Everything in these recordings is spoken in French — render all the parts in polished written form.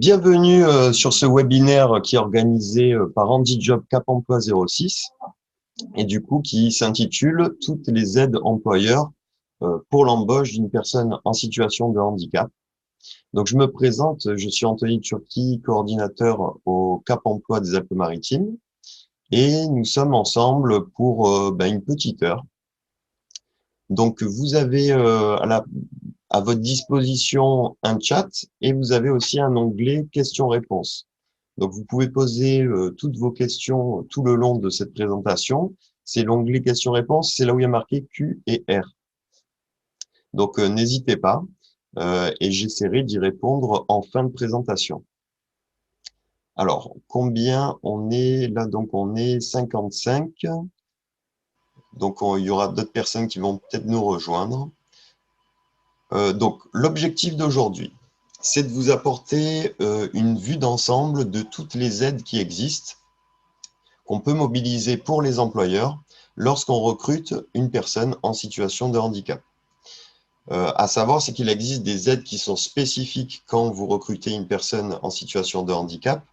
Bienvenue sur ce webinaire qui est organisé par HandiJob Cap Emploi 06 et du coup qui s'intitule « Toutes les aides employeurs pour l'embauche d'une personne en situation de handicap ». Donc je me présente, je suis Anthony Turki, coordinateur au Cap Emploi des Alpes-Maritimes et nous sommes ensemble pour une petite heure. Donc vous avez à votre disposition un chat et vous avez aussi un onglet questions-réponses. Donc, vous pouvez poser toutes vos questions tout le long de cette présentation. C'est l'onglet questions-réponses, c'est là où il y a marqué Q et R. Donc, n'hésitez pas et j'essaierai d'y répondre en fin de présentation. Alors, combien on est là? Donc, on est 55. Donc, il y aura d'autres personnes qui vont peut-être nous rejoindre. Donc, l'objectif d'aujourd'hui, c'est de vous apporter une vue d'ensemble de toutes les aides qui existent, qu'on peut mobiliser pour les employeurs lorsqu'on recrute une personne en situation de handicap. À savoir, c'est qu'il existe des aides qui sont spécifiques quand vous recrutez une personne en situation de handicap,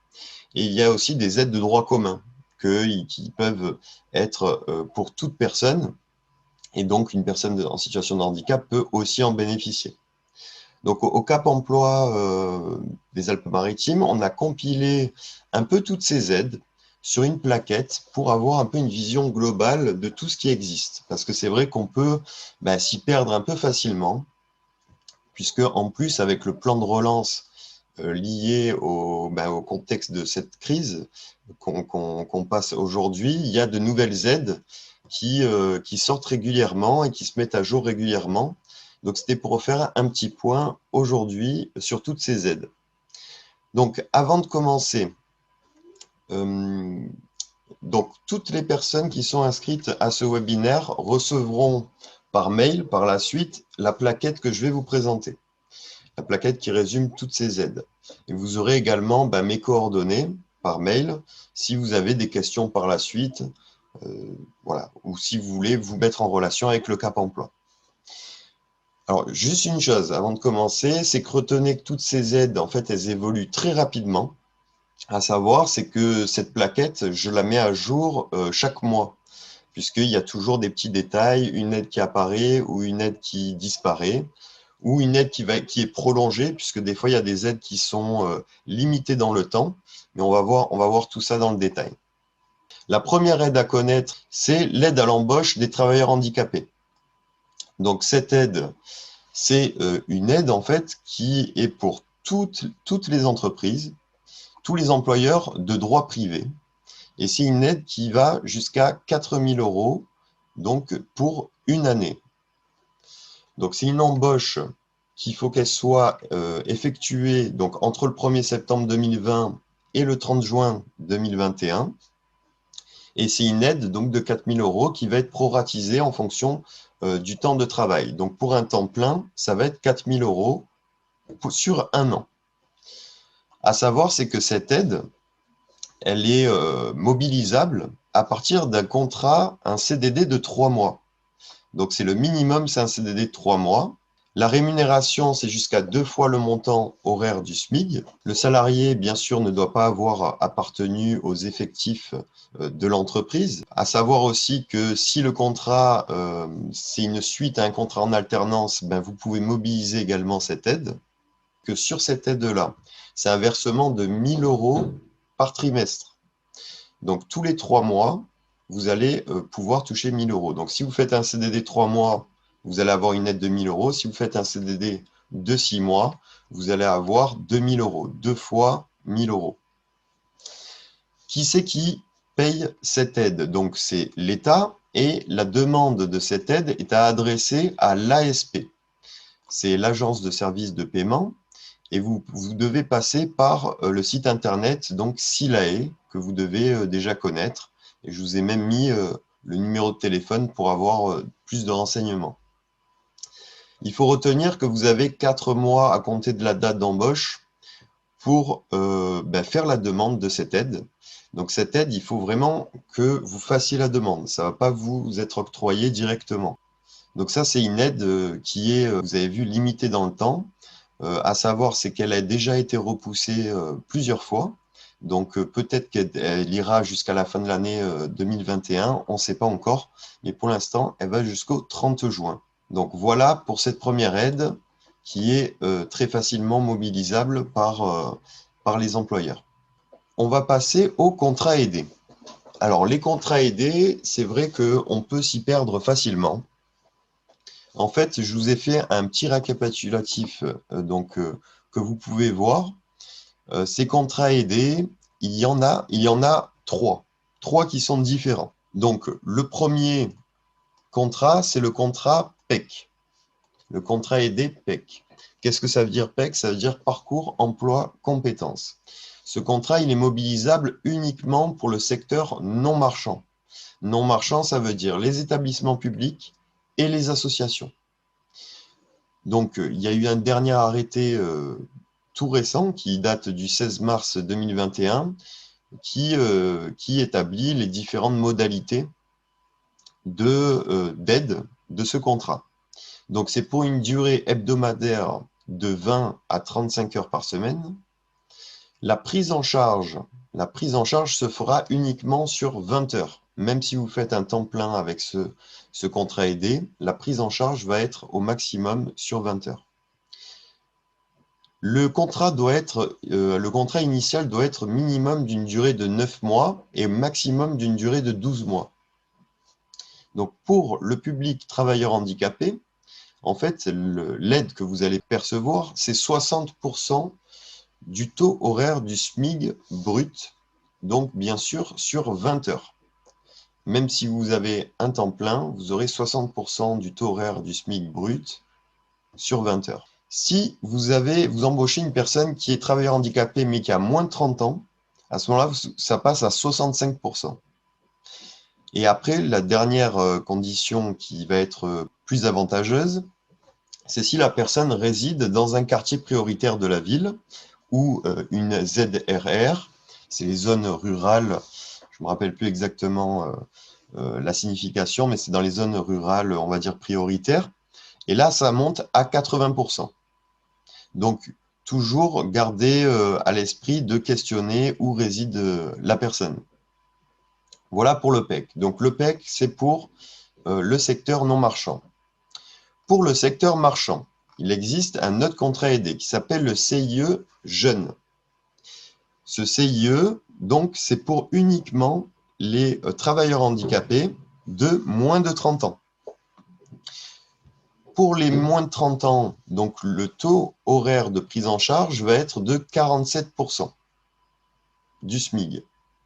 et il y a aussi des aides de droit commun qui peuvent être pour toute personne, et donc une personne en situation de handicap peut aussi en bénéficier. Donc, au Cap Emploi des Alpes-Maritimes, on a compilé un peu toutes ces aides sur une plaquette pour avoir un peu une vision globale de tout ce qui existe. Parce que c'est vrai qu'on peut s'y perdre un peu facilement, puisque en plus, avec le plan de relance lié au contexte de cette crise qu'on passe aujourd'hui, il y a de nouvelles aides qui sortent régulièrement et qui se mettent à jour régulièrement. Donc, c'était pour faire un petit point aujourd'hui sur toutes ces aides. Donc, avant de commencer, donc, toutes les personnes qui sont inscrites à ce webinaire recevront par mail, par la suite, la plaquette que je vais vous présenter. La plaquette qui résume toutes ces aides. Et vous aurez également mes coordonnées par mail si vous avez des questions par la suite, voilà, ou si vous voulez vous mettre en relation avec le Cap Emploi. Alors, juste une chose avant de commencer, c'est que retenez que toutes ces aides, en fait, elles évoluent très rapidement. À savoir, c'est que cette plaquette, je la mets à jour chaque mois, puisqu'il y a toujours des petits détails, une aide qui apparaît ou une aide qui disparaît, ou une aide qui est prolongée, puisque des fois, il y a des aides qui sont limitées dans le temps, mais on va voir tout ça dans le détail. La première aide à connaître, c'est l'aide à l'embauche des travailleurs handicapés. Donc, cette aide, c'est une aide en fait qui est pour toutes les entreprises, tous les employeurs de droit privé. Et c'est une aide qui va jusqu'à 4 000 € donc pour une année. Donc c'est une embauche qu'il faut qu'elle soit effectuée donc, entre le 1er septembre 2020 et le 30 juin 2021. Et c'est une aide donc, de 4 000 € qui va être proratisée en fonction du temps de travail. Donc, pour un temps plein, ça va être 4 000 € sur un an. À savoir, c'est que cette aide, elle est mobilisable à partir d'un contrat, un CDD de 3 mois. Donc, c'est le minimum, c'est un CDD de 3 mois. La rémunération, c'est jusqu'à 2 fois le montant horaire du SMIC. Le salarié, bien sûr, ne doit pas avoir appartenu aux effectifs de l'entreprise. À savoir aussi que si le contrat, c'est une suite à un contrat en alternance, vous pouvez mobiliser également cette aide. Que sur cette aide-là, c'est un versement de 1 000 € par trimestre. Donc, tous les 3 mois, vous allez pouvoir toucher 1 000 €. Donc, si vous faites un CDD de 3 mois, vous allez avoir une aide de 1 000 €. Si vous faites un CDD de 6 mois, vous allez avoir 2 000 €, 2 fois 1 000 €. Qui c'est qui paye cette aide? Donc, c'est l'État et la demande de cette aide est à adresser à l'ASP. C'est l'Agence de services de paiement et vous devez passer par le site internet, donc SILAE, que vous devez déjà connaître. Et je vous ai même mis le numéro de téléphone pour avoir plus de renseignements. Il faut retenir que vous avez 4 mois à compter de la date d'embauche pour faire la demande de cette aide. Donc cette aide, il faut vraiment que vous fassiez la demande. Ça ne va pas vous être octroyé directement. Donc ça, c'est une aide qui est, vous avez vu, limitée dans le temps. à savoir, c'est qu'elle a déjà été repoussée plusieurs fois. Donc, peut-être qu'elle ira jusqu'à la fin de l'année 2021, on ne sait pas encore. Mais pour l'instant, elle va jusqu'au 30 juin. Donc, voilà pour cette première aide qui est très facilement mobilisable par les employeurs. On va passer aux contrats aidés. Alors, les contrats aidés, c'est vrai qu'on peut s'y perdre facilement. En fait, je vous ai fait un petit récapitulatif que vous pouvez voir. Ces contrats aidés, il y en a trois. Trois qui sont différents. Donc, le premier contrat, c'est le contrat PEC. Le contrat aidé PEC. Qu'est-ce que ça veut dire PEC? Ça veut dire parcours emploi compétences. Ce contrat, il est mobilisable uniquement pour le secteur non marchand. Non marchand, ça veut dire les établissements publics et les associations. Donc, il y a eu un dernier arrêté tout récent qui date du 16 mars 2021 qui établit les différentes modalités d'aide de ce contrat. Donc, c'est pour une durée hebdomadaire de 20 à 35 heures par semaine. La prise en charge se fera uniquement sur 20 heures. Même si vous faites un temps plein avec ce contrat aidé, la prise en charge va être au maximum sur 20 heures. Le contrat initial doit être minimum d'une durée de 9 mois et maximum d'une durée de 12 mois. Donc, pour le public travailleur handicapé, en fait, l'aide que vous allez percevoir, c'est 60% du taux horaire du SMIC brut, donc bien sûr sur 20 heures. Même si vous avez un temps plein, vous aurez 60% du taux horaire du SMIC brut sur 20 heures. Si vous embauchez une personne qui est travailleur handicapé mais qui a moins de 30 ans, à ce moment-là, ça passe à 65%. Et après, la dernière condition qui va être plus avantageuse, c'est si la personne réside dans un quartier prioritaire de la ville ou une ZRR, c'est les zones rurales, je ne me rappelle plus exactement la signification, mais c'est dans les zones rurales, on va dire prioritaires. Et là, ça monte à 80%. Donc, toujours garder à l'esprit de questionner où réside la personne. Voilà pour le PEC. Donc, le PEC, c'est pour le secteur non marchand. Pour le secteur marchand, il existe un autre contrat aidé qui s'appelle le CIE Jeune. Ce CIE, donc, c'est pour uniquement les travailleurs handicapés de moins de 30 ans. Pour les moins de 30 ans, donc, le taux horaire de prise en charge va être de 47% du SMIC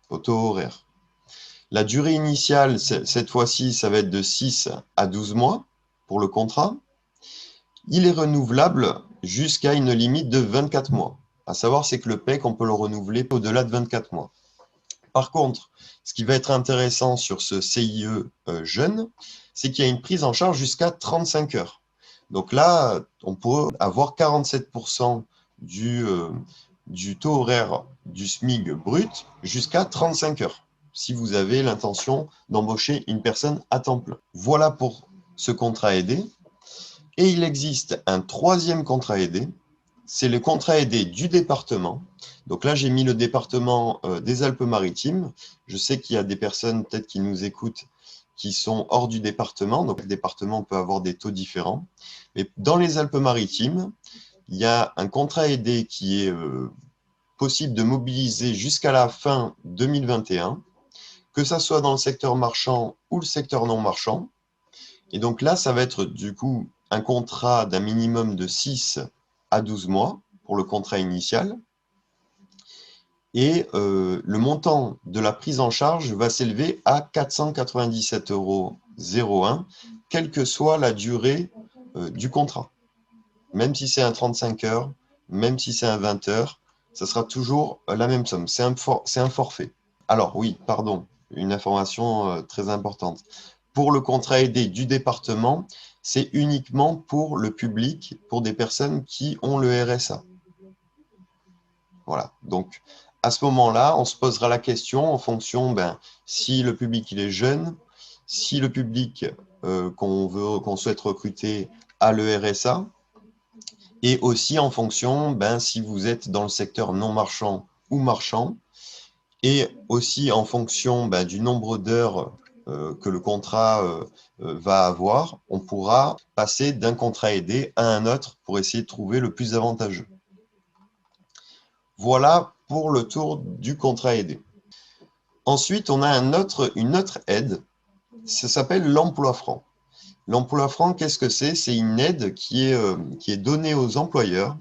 au taux horaire. La durée initiale, cette fois-ci, ça va être de 6 à 12 mois pour le contrat. Il est renouvelable jusqu'à une limite de 24 mois. À savoir, c'est que le PEC, on peut le renouveler au-delà de 24 mois. Par contre, ce qui va être intéressant sur ce CIE jeune, c'est qu'il y a une prise en charge jusqu'à 35 heures. Donc là, on peut avoir 47% du taux horaire du SMIC brut jusqu'à 35 heures, si vous avez l'intention d'embaucher une personne à temps plein. Voilà pour ce contrat aidé. Et il existe un troisième contrat aidé, c'est le contrat aidé du département. Donc là, j'ai mis le département des Alpes-Maritimes. Je sais qu'il y a des personnes peut-être qui nous écoutent qui sont hors du département. Donc le département peut avoir des taux différents. Mais dans les Alpes-Maritimes, il y a un contrat aidé qui est possible de mobiliser jusqu'à la fin 2021, que ça soit dans le secteur marchand ou le secteur non marchand. Et donc là, ça va être du coup un contrat d'un minimum de 6 à 12 mois pour le contrat initial. Et le montant de la prise en charge va s'élever à 497,01 €, quelle que soit la durée du contrat. Même si c'est un 35 heures, même si c'est un 20 heures, ça sera toujours la même somme. C'est un forfait. Alors oui, pardon, une information très importante. Pour le contrat aidé du département, c'est uniquement pour le public, pour des personnes qui ont le RSA. Voilà, donc à ce moment-là, on se posera la question en fonction, si le public il est jeune, si le public qu'on souhaite recruter a le RSA, Et aussi en fonction, si vous êtes dans le secteur non marchand ou marchand, et aussi en fonction du nombre d'heures que le contrat va avoir, on pourra passer d'un contrat aidé à un autre pour essayer de trouver le plus avantageux. Voilà pour le tour du contrat aidé. Ensuite, on a une autre aide, ça s'appelle l'emploi franc. L'emploi franc, qu'est-ce que c'est? C'est une aide qui est donnée aux employeurs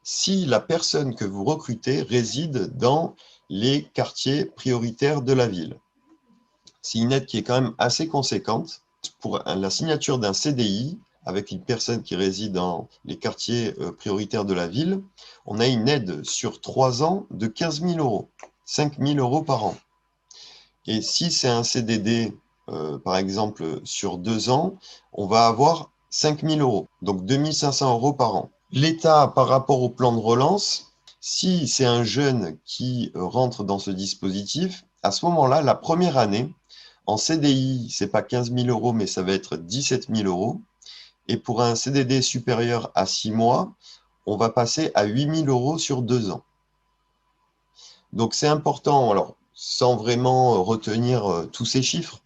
si la personne que vous recrutez réside dans les quartiers prioritaires de la ville. C'est une aide qui est quand même assez conséquente. Pour la signature d'un CDI avec une personne qui réside dans les quartiers prioritaires de la ville, on a une aide sur 3 ans de 15 000 €, 5 000 € par an. Et si c'est un CDD, par exemple, sur 2 ans, on va avoir 5 000 €, donc 2 500 € par an. L'État, par rapport au plan de relance, si c'est un jeune qui rentre dans ce dispositif, à ce moment-là, la première année, en CDI, ce n'est pas 15 000 €, mais ça va être 17 000 €. Et pour un CDD supérieur à 6 mois, on va passer à 8 000 € sur 2 ans. Donc c'est important, alors sans vraiment retenir tous ces chiffres,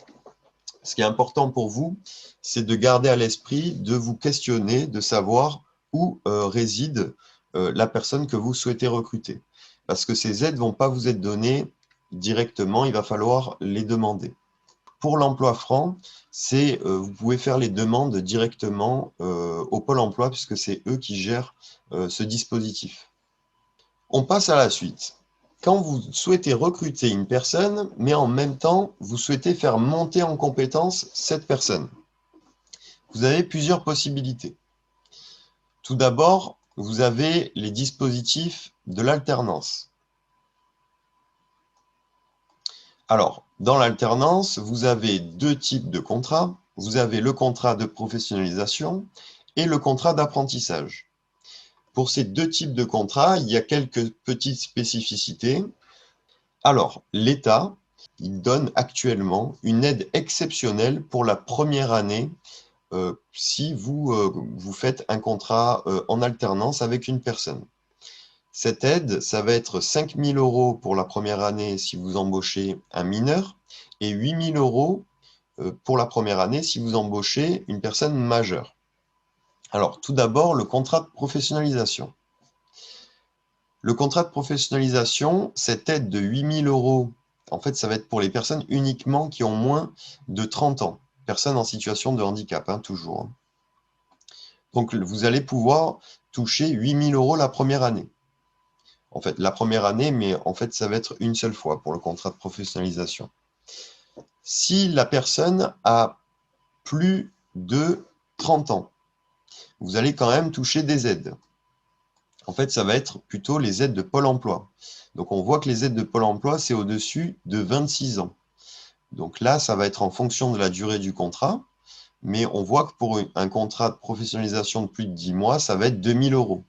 ce qui est important pour vous, c'est de garder à l'esprit, de vous questionner, de savoir où réside la personne que vous souhaitez recruter. Parce que ces aides ne vont pas vous être données directement, il va falloir les demander. Pour l'emploi franc, vous pouvez faire les demandes directement au Pôle emploi, puisque c'est eux qui gèrent ce dispositif. On passe à la suite. Quand vous souhaitez recruter une personne, mais en même temps, vous souhaitez faire monter en compétence cette personne, vous avez plusieurs possibilités. Tout d'abord, vous avez les dispositifs de l'alternance. Alors, dans l'alternance, vous avez 2 types de contrats. Vous avez le contrat de professionnalisation et le contrat d'apprentissage. Pour ces 2 types de contrats, il y a quelques petites spécificités. Alors, l'État, il donne actuellement une aide exceptionnelle pour la première année si vous faites un contrat en alternance avec une personne. Cette aide, ça va être 5 000 € pour la première année si vous embauchez un mineur et 8 000 € pour la première année si vous embauchez une personne majeure. Alors, tout d'abord, le contrat de professionnalisation. Le contrat de professionnalisation, cette aide de 8 000 €, en fait, ça va être pour les personnes uniquement qui ont moins de 30 ans. Personnes en situation de handicap, toujours. Donc, vous allez pouvoir toucher 8 000 € la première année. En fait, la première année, mais en fait, ça va être une seule fois pour le contrat de professionnalisation. Si la personne a plus de 30 ans, vous allez quand même toucher des aides. En fait, ça va être plutôt les aides de Pôle emploi. Donc, on voit que les aides de Pôle emploi, c'est au-dessus de 26 ans. Donc là, ça va être en fonction de la durée du contrat, mais on voit que pour un contrat de professionnalisation de plus de 10 mois, ça va être 2 000 €.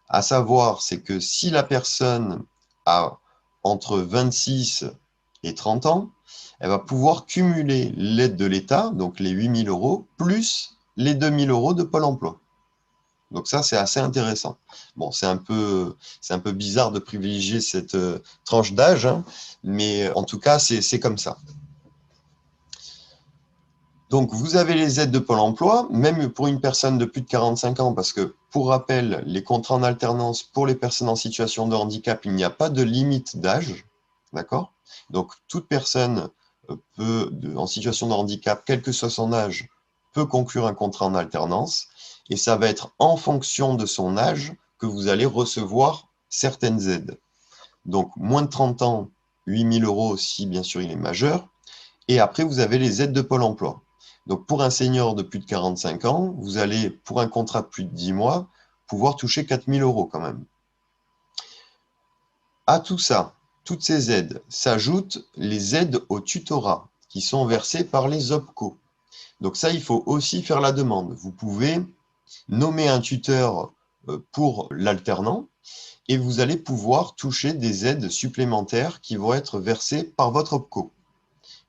À savoir, c'est que si la personne a entre 26 et 30 ans, elle va pouvoir cumuler l'aide de l'État, donc les 8 000 €, plus les 2 000 € de Pôle emploi. Donc ça, c'est assez intéressant. Bon, c'est un peu bizarre de privilégier cette tranche d'âge, mais en tout cas, c'est comme ça. Donc, vous avez les aides de Pôle emploi, même pour une personne de plus de 45 ans, parce que, pour rappel, les contrats en alternance pour les personnes en situation de handicap, il n'y a pas de limite d'âge, d'accord? Donc, toute personne en situation de handicap, quel que soit son âge, peut conclure un contrat en alternance, et ça va être en fonction de son âge que vous allez recevoir certaines aides. Donc, moins de 30 ans, 8 000 € si bien sûr il est majeur, et après vous avez les aides de Pôle emploi. Donc, pour un senior de plus de 45 ans, vous allez, pour un contrat de plus de 10 mois, pouvoir toucher 4 000 € quand même. À tout ça, toutes ces aides, s'ajoutent les aides au tutorat qui sont versées par les OPCO. Donc ça, il faut aussi faire la demande. Vous pouvez nommer un tuteur pour l'alternant et vous allez pouvoir toucher des aides supplémentaires qui vont être versées par votre OPCO.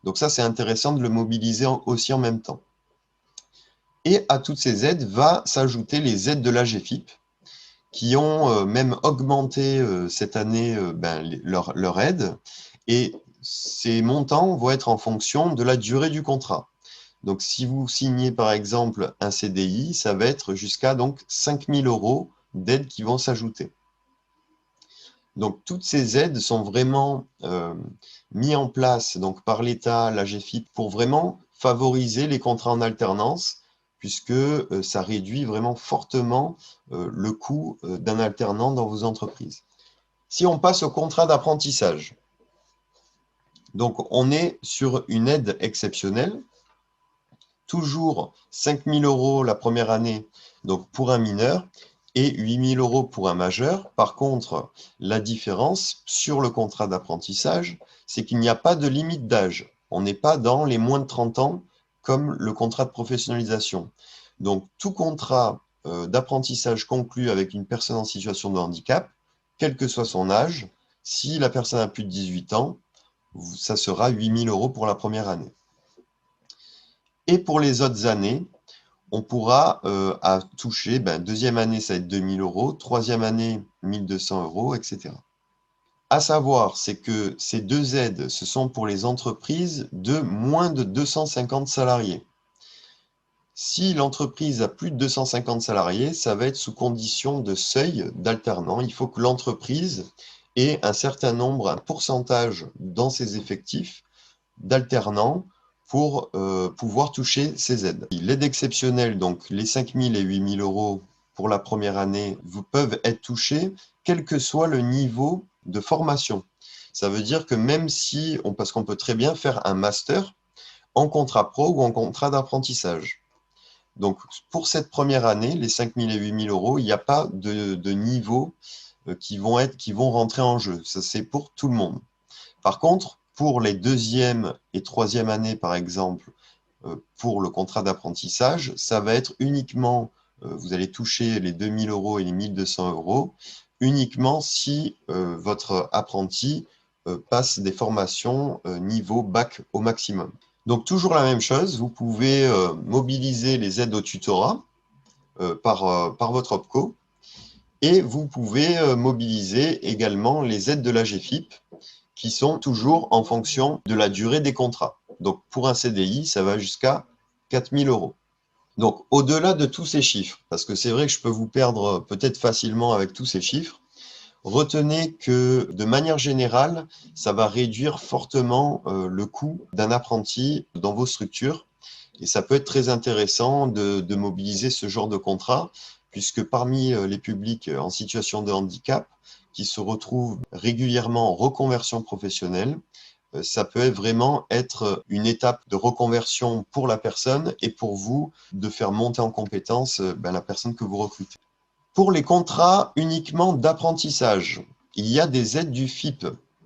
Donc ça, c'est intéressant de le mobiliser aussi en même temps. Et à toutes ces aides va s'ajouter les aides de l'AGEFIP, qui ont même augmenté cette année leur aide. Et ces montants vont être en fonction de la durée du contrat. Donc, si vous signez par exemple un CDI, ça va être jusqu'à 5 000 € d'aides qui vont s'ajouter. Donc, toutes ces aides sont vraiment mises en place par l'État, l'AGEFIP, pour vraiment favoriser les contrats en alternance, puisque ça réduit vraiment fortement le coût d'un alternant dans vos entreprises. Si on passe au contrat d'apprentissage, donc on est sur une aide exceptionnelle, toujours 5 000 € la première année donc pour un mineur et 8 000 € pour un majeur. Par contre, la différence sur le contrat d'apprentissage, c'est qu'il n'y a pas de limite d'âge. On n'est pas dans les moins de 30 ans comme le contrat de professionnalisation. Donc, tout contrat d'apprentissage conclu avec une personne en situation de handicap, quel que soit son âge, si la personne a plus de 18 ans, ça sera 8 000 € pour la première année. Et pour les autres années, on pourra toucher, deuxième année, ça va être 2 000 €, troisième année, 1 200 €, etc. À savoir, c'est que ces deux aides, ce sont pour les entreprises de moins de 250 salariés. Si l'entreprise a plus de 250 salariés, ça va être sous condition de seuil d'alternant. Il faut que l'entreprise ait un certain nombre, un pourcentage dans ses effectifs d'alternants pour pouvoir toucher ces aides. L'aide exceptionnelle, donc les 5 000 et 8 000 € pour la première année, peuvent être touchés quel que soit le niveau de formation. Ça veut dire que même si, parce qu'on peut très bien faire un master en contrat pro ou en contrat d'apprentissage. Donc pour cette première année, les 5 000 et 8 000 €, il n'y a pas de niveau qui vont rentrer en jeu. Ça, c'est pour tout le monde. Par contre, pour les deuxième et troisième années, par exemple, pour le contrat d'apprentissage, ça va être uniquement, vous allez toucher les 2 000 € et les 1 200 € uniquement si votre apprenti passe des formations niveau bac au maximum. Donc, toujours la même chose, vous pouvez mobiliser les aides au tutorat par votre OPCO et vous pouvez mobiliser également les aides de l'AGEFIP qui sont toujours en fonction de la durée des contrats. Donc, pour un CDI, ça va jusqu'à 4 000 €. Donc, au-delà de tous ces chiffres, parce que c'est vrai que je peux vous perdre peut-être facilement avec tous ces chiffres, retenez que de manière générale, ça va réduire fortement le coût d'un apprenti dans vos structures. Et ça peut être très intéressant de mobiliser ce genre de contrat, puisque parmi les publics en situation de handicap, qui se retrouvent régulièrement en reconversion professionnelle, ça peut vraiment être une étape de reconversion pour la personne et pour vous de faire monter en compétence la personne que vous recrutez. Pour les contrats uniquement d'apprentissage, il y a des aides du FIP.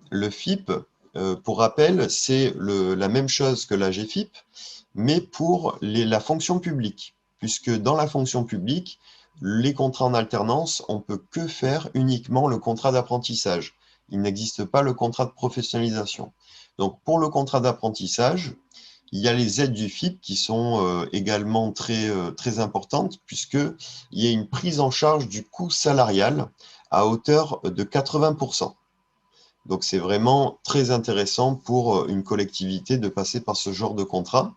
Le FIP, pour rappel, c'est la même chose que la GFIP, mais pour la fonction publique, puisque dans la fonction publique, les contrats en alternance, on ne peut que faire uniquement le contrat d'apprentissage. Il n'existe pas le contrat de professionnalisation. Donc, pour le contrat d'apprentissage, il y a les aides du FIP qui sont également très importantes, puisqu'il y a une prise en charge du coût salarial à hauteur de 80%. Donc, c'est vraiment très intéressant pour une collectivité de passer par ce genre de contrat.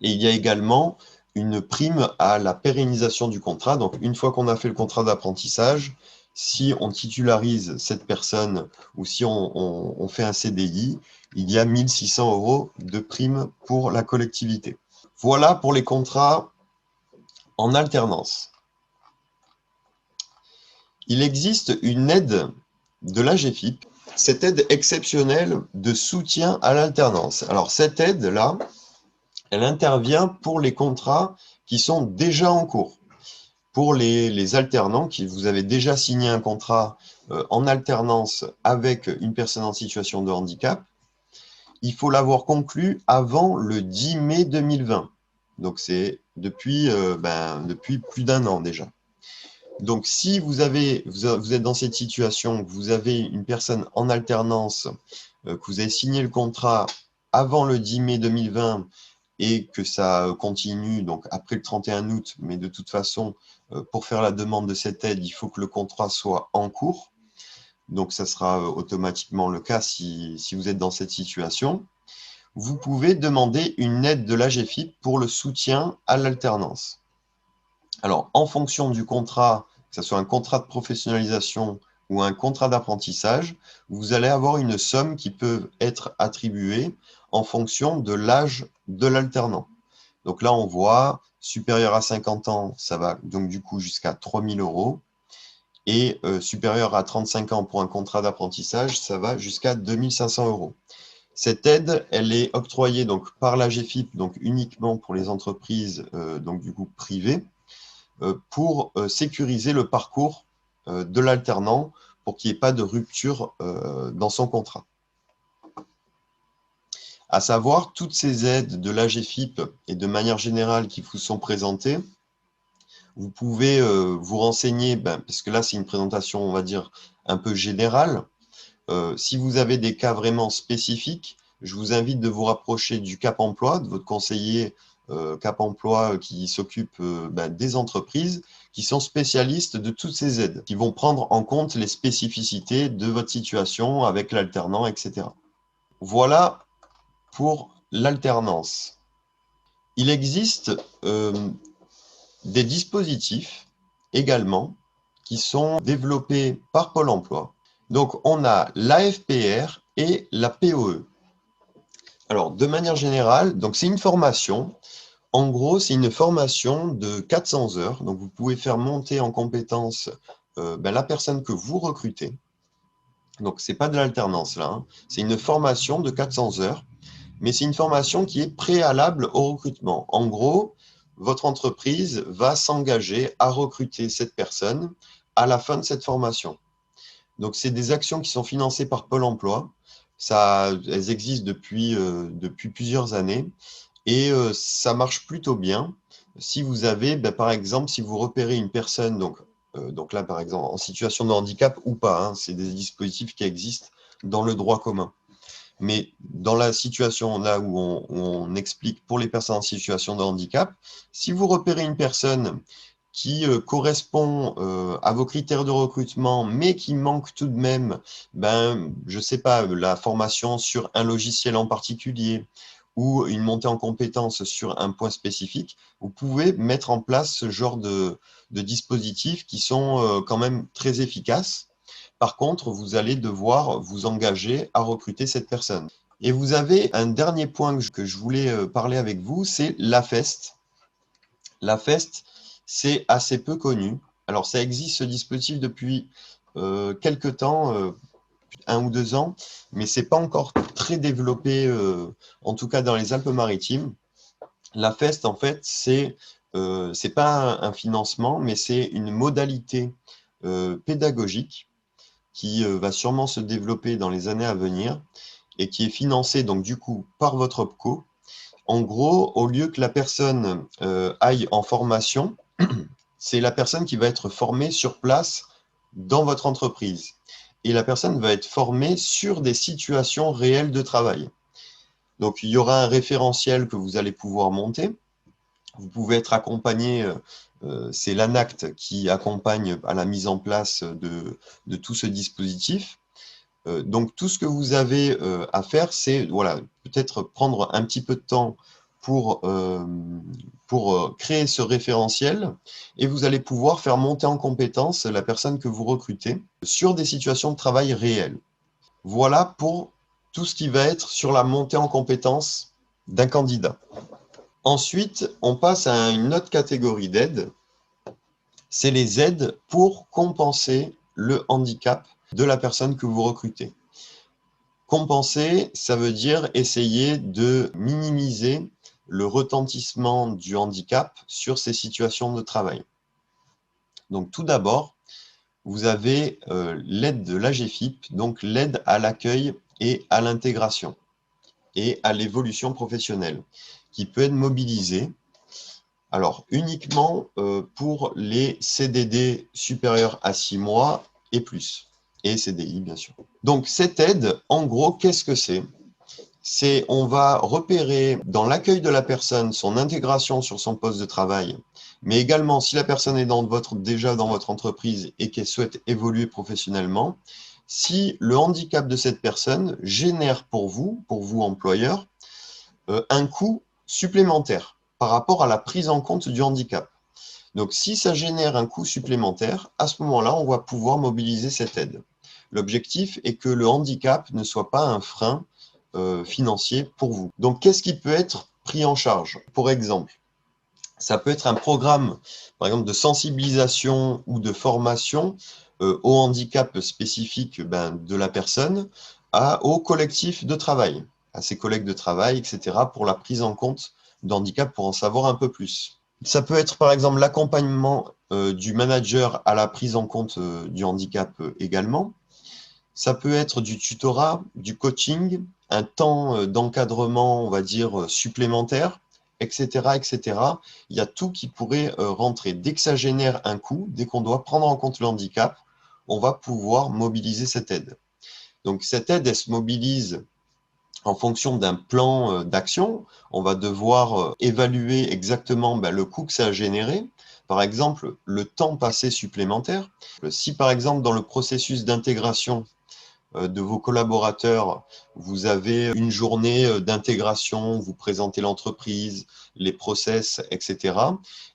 Et il y a également une prime à la pérennisation du contrat. Donc, une fois qu'on a fait le contrat d'apprentissage, si on titularise cette personne ou si on fait un CDI, il y a 1 600 € de prime pour la collectivité. Voilà pour les contrats en alternance. Il existe une aide de l'AGEFIP, cette aide exceptionnelle de soutien à l'alternance. Alors, cette aide-là, elle intervient pour les contrats qui sont déjà en cours. Pour les alternants, vous avez déjà signé un contrat en alternance avec une personne en situation de handicap, il faut l'avoir conclu avant le 10 mai 2020. Donc, c'est depuis plus d'1 an déjà. Donc, si vous êtes dans cette situation, que vous avez une personne en alternance, que vous avez signé le contrat avant le 10 mai 2020 et que ça continue donc après le 31 août, mais de toute façon, pour faire la demande de cette aide, il faut que le contrat soit en cours. Donc, ça sera automatiquement le cas si vous êtes dans cette situation. Vous pouvez demander une aide de l'AGEFIP pour le soutien à l'alternance. Alors, en fonction du contrat, que ce soit un contrat de professionnalisation ou un contrat d'apprentissage, vous allez avoir une somme qui peut être attribuée en fonction de l'âge de l'alternant. Donc là, on voit, supérieur à 50 ans, ça va donc du coup jusqu'à 3 000 €. Et supérieur à 35 ans pour un contrat d'apprentissage, ça va jusqu'à 2 500 €. Cette aide, elle est octroyée donc par l'AGEFIP, donc uniquement pour les entreprises donc du coup privées, pour sécuriser le parcours de l'alternant pour qu'il n'y ait pas de rupture dans son contrat. À savoir, toutes ces aides de l'AGEFIP et de manière générale qui vous sont présentées, vous pouvez vous renseigner, parce que là c'est une présentation, on va dire, un peu générale. Si vous avez des cas vraiment spécifiques, je vous invite de vous rapprocher du Cap Emploi, de votre conseiller Cap Emploi qui s'occupe des entreprises qui sont spécialistes de toutes ces aides, qui vont prendre en compte les spécificités de votre situation avec l'alternant, etc. Voilà pour l'alternance. Il existe des dispositifs également qui sont développés par Pôle emploi. Donc, on a l'AFPR et la POE. Alors, de manière générale, donc c'est une formation. En gros, c'est une formation de 400 heures. Donc, vous pouvez faire monter en compétence la personne que vous recrutez. Donc, ce n'est pas de l'alternance là, hein. C'est une formation de 400 heures, mais c'est une formation qui est préalable au recrutement. En gros, votre entreprise va s'engager à recruter cette personne à la fin de cette formation. Donc, c'est des actions qui sont financées par Pôle emploi. Elles existent depuis plusieurs années et ça marche plutôt bien. Si vous avez, par exemple, si vous repérez une personne, donc là, par exemple, en situation de handicap ou pas, hein, c'est des dispositifs qui existent dans le droit commun. Mais dans la situation là où on explique pour les personnes en situation de handicap, si vous repérez une personne qui correspond à vos critères de recrutement, mais qui manque tout de même, je ne sais pas, la formation sur un logiciel en particulier ou une montée en compétence sur un point spécifique, vous pouvez mettre en place ce genre de dispositifs qui sont quand même très efficaces. Par contre, vous allez devoir vous engager à recruter cette personne. Et vous avez un dernier point que je voulais parler avec vous, c'est l'AFEST. L'AFEST, c'est assez peu connu. Alors, ça existe ce dispositif depuis quelques temps, 1 ou 2 ans, mais ce n'est pas encore très développé, en tout cas dans les Alpes-Maritimes. L'AFEST, en fait, c'est pas un financement, mais c'est une modalité pédagogique qui va sûrement se développer dans les années à venir et qui est financée donc du coup par votre OPCO. En gros, au lieu que la personne aille en formation, c'est la personne qui va être formée sur place dans votre entreprise. Et la personne va être formée sur des situations réelles de travail. Donc, il y aura un référentiel que vous allez pouvoir monter. Vous pouvez être accompagné, c'est l'ANACT qui accompagne à la mise en place de tout ce dispositif. Donc, tout ce que vous avez à faire, c'est voilà, peut-être prendre un petit peu de temps pour créer ce référentiel et vous allez pouvoir faire monter en compétence la personne que vous recrutez sur des situations de travail réelles. Voilà pour tout ce qui va être sur la montée en compétence d'un candidat. Ensuite, on passe à une autre catégorie d'aides, c'est les aides pour compenser le handicap de la personne que vous recrutez. Compenser, ça veut dire essayer de minimiser le retentissement du handicap sur ces situations de travail. Donc tout d'abord, vous avez l'aide de l'AGEFIP, donc l'aide à l'accueil et à l'intégration et à l'évolution professionnelle, qui peut être mobilisée alors uniquement pour les CDD supérieurs à 6 mois et plus, et CDI bien sûr. Donc cette aide, en gros, qu'est-ce que c'est ? On va repérer dans l'accueil de la personne son intégration sur son poste de travail, mais également si la personne est déjà dans votre entreprise et qu'elle souhaite évoluer professionnellement, si le handicap de cette personne génère pour vous employeur, un coût supplémentaire par rapport à la prise en compte du handicap. Donc, si ça génère un coût supplémentaire, à ce moment-là, on va pouvoir mobiliser cette aide. L'objectif est que le handicap ne soit pas un frein financier pour vous. Donc, qu'est-ce qui peut être pris en charge? Pour exemple, ça peut être un programme, par exemple, de sensibilisation ou de formation au handicap spécifique de la personne, au collectif de travail, à ses collègues de travail, etc., pour la prise en compte d'handicap, pour en savoir un peu plus. Ça peut être, par exemple, l'accompagnement du manager à la prise en compte du handicap également. Ça peut être du tutorat, du coaching, un temps d'encadrement, on va dire, supplémentaire, etc., etc. Il y a tout qui pourrait rentrer. Dès que ça génère un coût, dès qu'on doit prendre en compte le handicap, on va pouvoir mobiliser cette aide. Donc, cette aide, elle se mobilise en fonction d'un plan d'action. On va devoir évaluer exactement le coût que ça a généré. Par exemple, le temps passé supplémentaire. Si, par exemple, dans le processus d'intégration de vos collaborateurs, vous avez une journée d'intégration, vous présentez l'entreprise, les process, etc.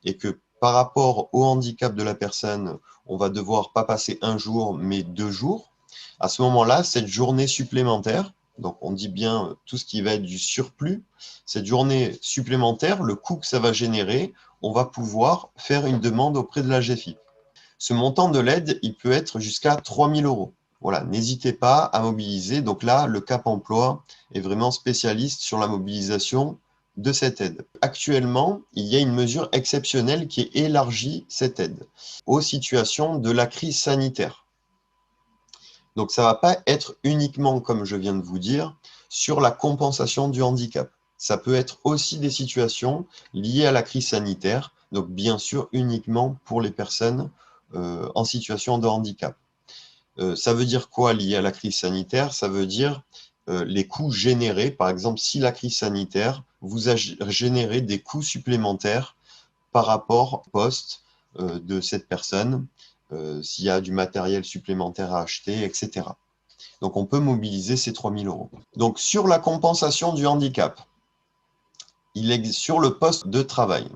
Et que par rapport au handicap de la personne, on va devoir pas passer un jour, mais 2 jours. À ce moment-là, cette journée supplémentaire, donc on dit bien tout ce qui va être du surplus, cette journée supplémentaire, le coût que ça va générer, on va pouvoir faire une demande auprès de la GFIP. Ce montant de l'aide, il peut être jusqu'à 3 000 €. Voilà, n'hésitez pas à mobiliser. Donc là, le Cap Emploi est vraiment spécialiste sur la mobilisation de cette aide. Actuellement, il y a une mesure exceptionnelle qui élargit cette aide aux situations de la crise sanitaire. Donc ça ne va pas être uniquement, comme je viens de vous dire, sur la compensation du handicap. Ça peut être aussi des situations liées à la crise sanitaire, donc bien sûr uniquement pour les personnes en situation de handicap. Ça veut dire quoi lié à la crise sanitaire? Ça veut dire les coûts générés. Par exemple, si la crise sanitaire vous a généré des coûts supplémentaires par rapport au poste de cette personne, s'il y a du matériel supplémentaire à acheter, etc. Donc, on peut mobiliser ces 3 000 €. Donc, sur la compensation du handicap, sur le poste de travail,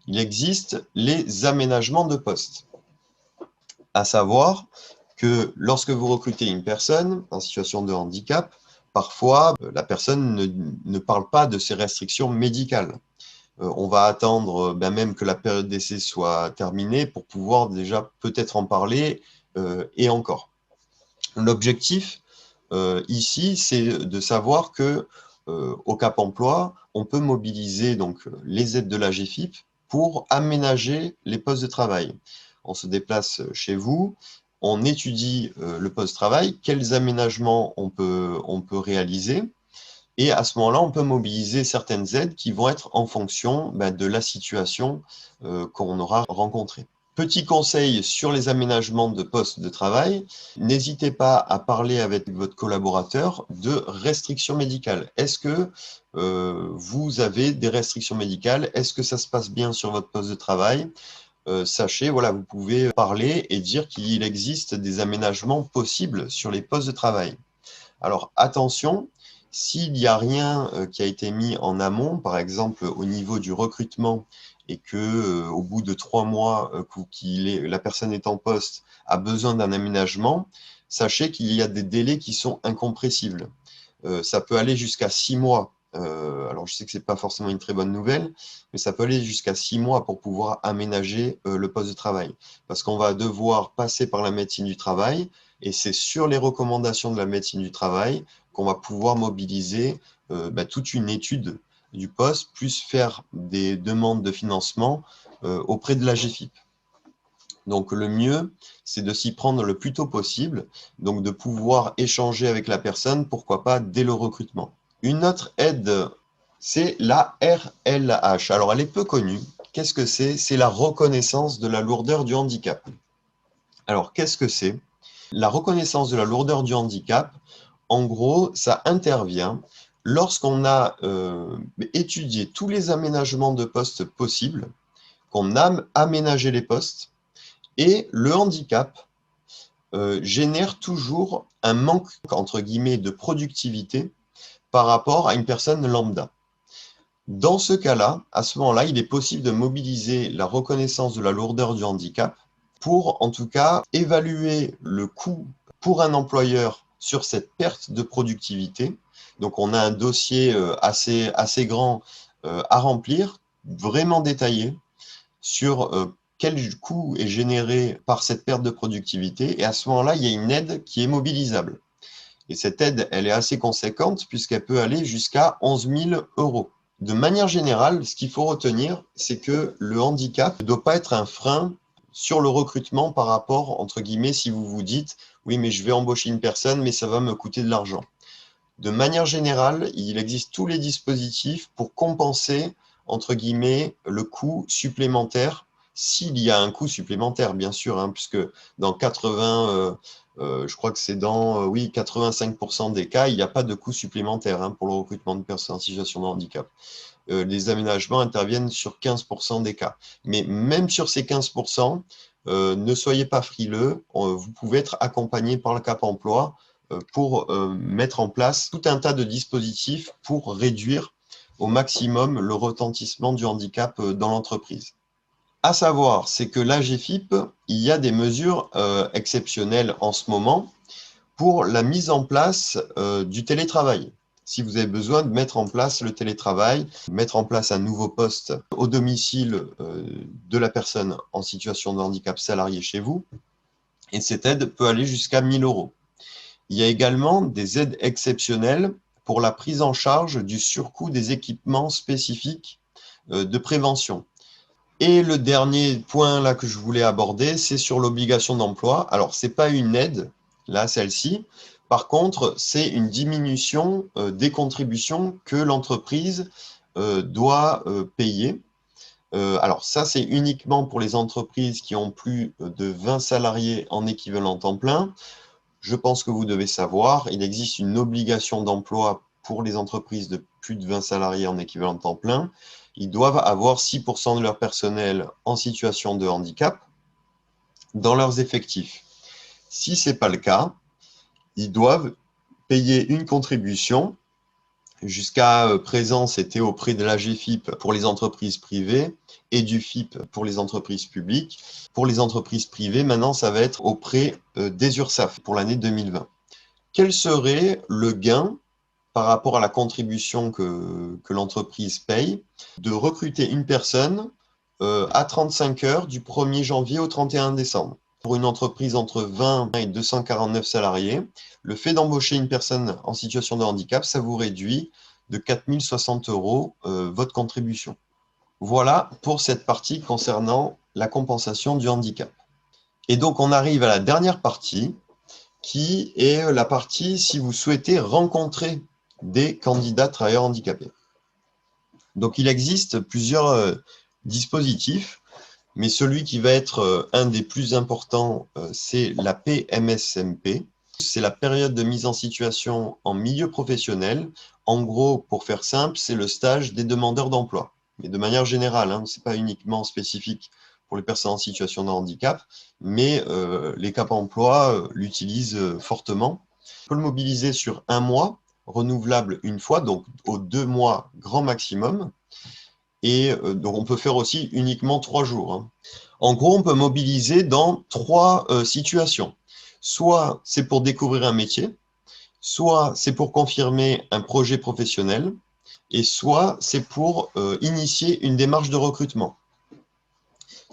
il existe les aménagements de poste, à savoir que lorsque vous recrutez une personne en situation de handicap, parfois la personne ne parle pas de ses restrictions médicales. On va attendre même que la période d'essai soit terminée pour pouvoir déjà peut-être en parler et encore. L'objectif ici, c'est de savoir que au Cap Emploi, on peut mobiliser donc les aides de la GFIP pour aménager les postes de travail. On se déplace chez vous, on étudie le poste de travail, quels aménagements on peut réaliser, et à ce moment-là, on peut mobiliser certaines aides qui vont être en fonction de la situation qu'on aura rencontrée. Petit conseil sur les aménagements de postes de travail, n'hésitez pas à parler avec votre collaborateur de restrictions médicales. Est-ce que vous avez des restrictions médicales? Est-ce que ça se passe bien sur votre poste de travail? Sachez, voilà, vous pouvez parler et dire qu'il existe des aménagements possibles sur les postes de travail. Alors attention, s'il n'y a rien qui a été mis en amont, par exemple au niveau du recrutement, et que au bout de 3 mois, la personne est en poste, a besoin d'un aménagement, sachez qu'il y a des délais qui sont incompressibles. Ça peut aller jusqu'à 6 mois. Alors je sais que ce n'est pas forcément une très bonne nouvelle, mais ça peut aller jusqu'à 6 mois pour pouvoir aménager le poste de travail. Parce qu'on va devoir passer par la médecine du travail, et c'est sur les recommandations de la médecine du travail qu'on va pouvoir mobiliser toute une étude du poste, plus faire des demandes de financement auprès de la GFIP. Donc le mieux, c'est de s'y prendre le plus tôt possible, donc de pouvoir échanger avec la personne, pourquoi pas dès le recrutement. Une autre aide, c'est la RLH. Alors elle est peu connue. Qu'est-ce que c'est? C'est la reconnaissance de la lourdeur du handicap. Alors qu'est-ce que c'est? La reconnaissance de la lourdeur du handicap, en gros, ça intervient lorsqu'on a étudié tous les aménagements de postes possibles, qu'on a aménagé les postes, et le handicap génère toujours un manque, entre guillemets, de productivité par rapport à une personne lambda. Dans ce cas-là, à ce moment-là, il est possible de mobiliser la reconnaissance de la lourdeur du handicap pour, en tout cas, évaluer le coût pour un employeur sur cette perte de productivité. Donc, on a un dossier assez grand à remplir, vraiment détaillé, sur quel coût est généré par cette perte de productivité. Et à ce moment-là, il y a une aide qui est mobilisable. Et cette aide, elle est assez conséquente puisqu'elle peut aller jusqu'à 11 000 €. De manière générale, ce qu'il faut retenir, c'est que le handicap ne doit pas être un frein sur le recrutement par rapport, entre guillemets, si vous vous dites « oui, mais je vais embaucher une personne, mais ça va me coûter de l'argent ». De manière générale, il existe tous les dispositifs pour compenser, entre guillemets, le coût supplémentaire, s'il y a un coût supplémentaire, bien sûr, hein, puisque dans 80, je crois que c'est dans oui, 85% des cas, il n'y a pas de coût supplémentaire hein, pour le recrutement de personnes en situation de handicap. Les aménagements interviennent sur 15% des cas. Mais même sur ces 15%, ne soyez pas frileux, vous pouvez être accompagné par le Cap Emploi pour mettre en place tout un tas de dispositifs pour réduire au maximum le retentissement du handicap dans l'entreprise. À savoir, c'est que l'AGFIP, il y a des mesures exceptionnelles en ce moment pour la mise en place du télétravail. Si vous avez besoin de mettre en place le télétravail, mettre en place un nouveau poste au domicile de la personne en situation de handicap salarié chez vous, et cette aide peut aller jusqu'à 1 000 €. Il y a également des aides exceptionnelles pour la prise en charge du surcoût des équipements spécifiques de prévention. Et le dernier point là que je voulais aborder, c'est sur l'obligation d'emploi. Alors, ce n'est pas une aide, là, celle-ci. Par contre, c'est une diminution des contributions que l'entreprise doit payer. Alors, ça, c'est uniquement pour les entreprises qui ont plus de 20 salariés en équivalent temps plein. Je pense que vous devez savoir, il existe une obligation d'emploi pour les entreprises de plus de 20 salariés en équivalent temps plein. Ils doivent avoir 6% de leur personnel en situation de handicap dans leurs effectifs. Si ce n'est pas le cas, ils doivent payer une contribution. Jusqu'à présent, c'était auprès de l'AGFIP pour les entreprises privées et du FIP pour les entreprises publiques. Pour les entreprises privées, maintenant, ça va être auprès des URSSAF pour l'année 2020. Quel serait le gain par rapport à la contribution que l'entreprise paye de recruter une personne à 35 heures du 1er janvier au 31 décembre? Pour une entreprise entre 20 et 249 salariés, le fait d'embaucher une personne en situation de handicap, ça vous réduit de 4 060 € votre contribution. Voilà pour cette partie concernant la compensation du handicap. Et donc, on arrive à la dernière partie, qui est la partie si vous souhaitez rencontrer des candidats travailleurs handicapés. Donc, il existe plusieurs dispositifs, mais celui qui va être un des plus importants, c'est la PMSMP. C'est la période de mise en situation en milieu professionnel. En gros, pour faire simple, c'est le stage des demandeurs d'emploi. Mais de manière générale, hein, ce n'est pas uniquement spécifique pour les personnes en situation de handicap, mais les Cap Emploi l'utilisent fortement. On peut le mobiliser sur 1 mois, renouvelable une fois, donc aux 2 mois grand maximum. Et donc, on peut faire aussi uniquement 3 jours. Hein. En gros, on peut mobiliser dans 3 situations. Soit c'est pour découvrir un métier, soit c'est pour confirmer un projet professionnel, et soit c'est pour initier une démarche de recrutement.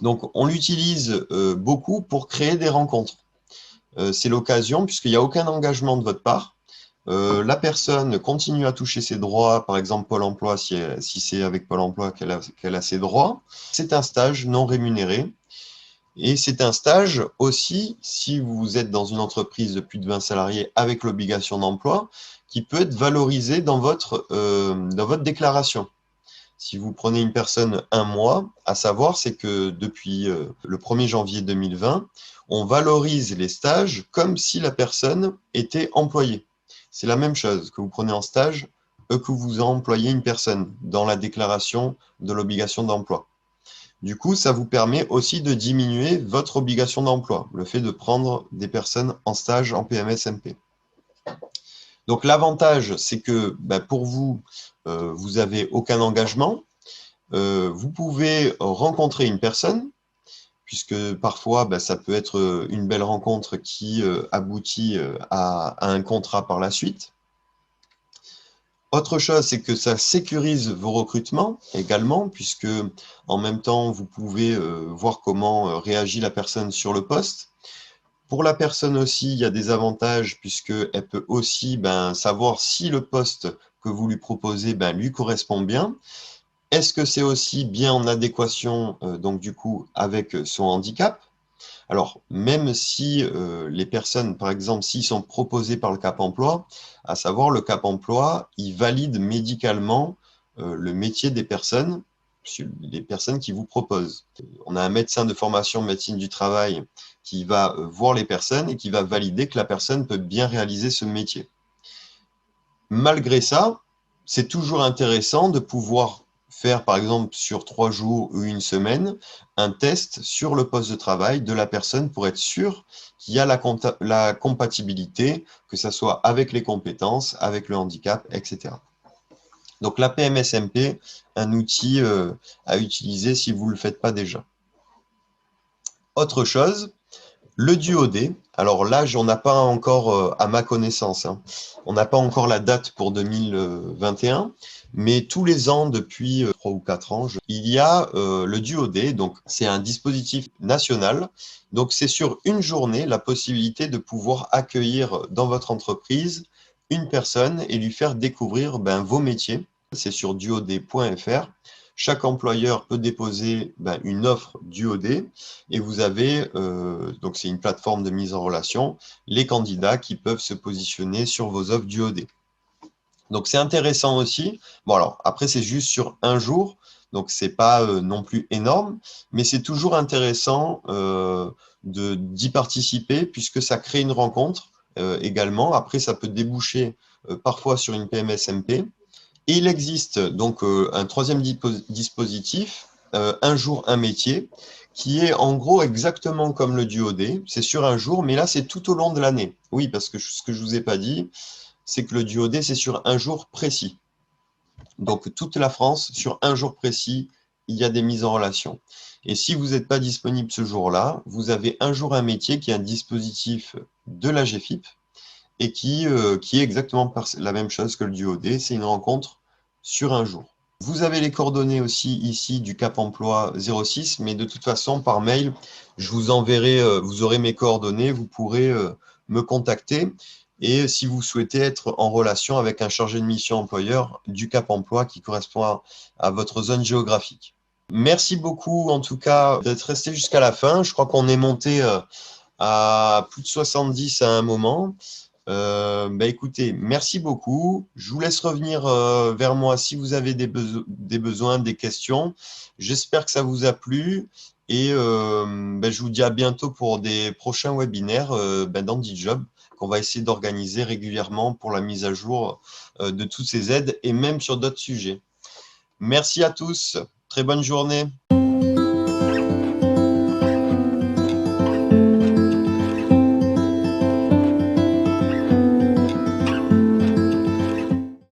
Donc, on l'utilise beaucoup pour créer des rencontres. C'est l'occasion, puisqu'il n'y a aucun engagement de votre part. La personne continue à toucher ses droits, par exemple Pôle emploi, si c'est avec Pôle emploi qu'elle a ses droits. C'est un stage non rémunéré. Et c'est un stage aussi, si vous êtes dans une entreprise de plus de 20 salariés avec l'obligation d'emploi, qui peut être valorisé dans votre déclaration. Si vous prenez une personne 1 mois, à savoir, c'est que depuis le 1er janvier 2020, on valorise les stages comme si la personne était employée. C'est la même chose que vous prenez en stage que vous employez une personne dans la déclaration de l'obligation d'emploi. Du coup, ça vous permet aussi de diminuer votre obligation d'emploi, le fait de prendre des personnes en stage en PMS-MP. Donc l'avantage, c'est que pour vous, vous n'avez aucun engagement. Vous pouvez rencontrer une personne, puisque parfois, ça peut être une belle rencontre qui aboutit à un contrat par la suite. Autre chose, c'est que ça sécurise vos recrutements également, puisque en même temps, vous pouvez voir comment réagit la personne sur le poste. Pour la personne aussi, il y a des avantages, puisqu'elle peut aussi savoir si le poste que vous lui proposez lui correspond bien. Est-ce que c'est aussi bien en adéquation donc du coup avec son handicap? Alors, même si les personnes, par exemple, s'ils sont proposés par le Cap emploi, à savoir le Cap emploi, il valide médicalement le métier des personnes, les personnes qui vous proposent. On a un médecin de formation médecine du travail qui va voir les personnes et qui va valider que la personne peut bien réaliser ce métier. Malgré ça, c'est toujours intéressant de pouvoir faire, par exemple, sur 3 jours ou une semaine, un test sur le poste de travail de la personne pour être sûr qu'il y a la compatibilité, que ce soit avec les compétences, avec le handicap, etc. Donc la PMS-MP, un outil à utiliser si vous ne le faites pas déjà. Autre chose, le DuoD, alors là, on n'a pas encore, à ma connaissance, on n'a pas encore la date pour 2021, mais tous les ans, depuis 3 ou 4 ans, il y a le DuoD, donc c'est un dispositif national, donc c'est sur une journée la possibilité de pouvoir accueillir dans votre entreprise une personne et lui faire découvrir vos métiers. C'est sur duod.fr. Chaque employeur peut déposer une offre DuoD et vous avez, donc c'est une plateforme de mise en relation, les candidats qui peuvent se positionner sur vos offres DuoD. Donc c'est intéressant aussi. Bon alors, après c'est juste sur un jour, donc c'est pas non plus énorme, mais c'est toujours intéressant d'y participer puisque ça crée une rencontre également. Après, ça peut déboucher parfois sur une PMS-MP. Et il existe donc un troisième dispositif, un jour, un métier, qui est en gros exactement comme le DuoD. C'est sur un jour, mais là, c'est tout au long de l'année. Oui, parce que ce que je ne vous ai pas dit, c'est que le DuoD, c'est sur un jour précis. Donc, toute la France, sur un jour précis, il y a des mises en relation. Et si vous n'êtes pas disponible ce jour-là, vous avez un jour, un métier qui est un dispositif de la GFIP, et qui est exactement la même chose que le DuoD, c'est une rencontre sur un jour. Vous avez les coordonnées aussi ici du Cap emploi 06, mais de toute façon, par mail, je vous enverrai, vous aurez mes coordonnées, vous pourrez me contacter. Et si vous souhaitez être en relation avec un chargé de mission employeur du Cap emploi qui correspond à votre zone géographique. Merci beaucoup en tout cas d'être resté jusqu'à la fin. Je crois qu'on est monté à plus de 70 à un moment. Écoutez, merci beaucoup. Je vous laisse revenir vers moi si vous avez des besoins, des questions. J'espère que ça vous a plu et je vous dis à bientôt pour des prochains webinaires dans DJob qu'on va essayer d'organiser régulièrement pour la mise à jour de toutes ces aides et même sur d'autres sujets. Merci à tous. Très bonne journée.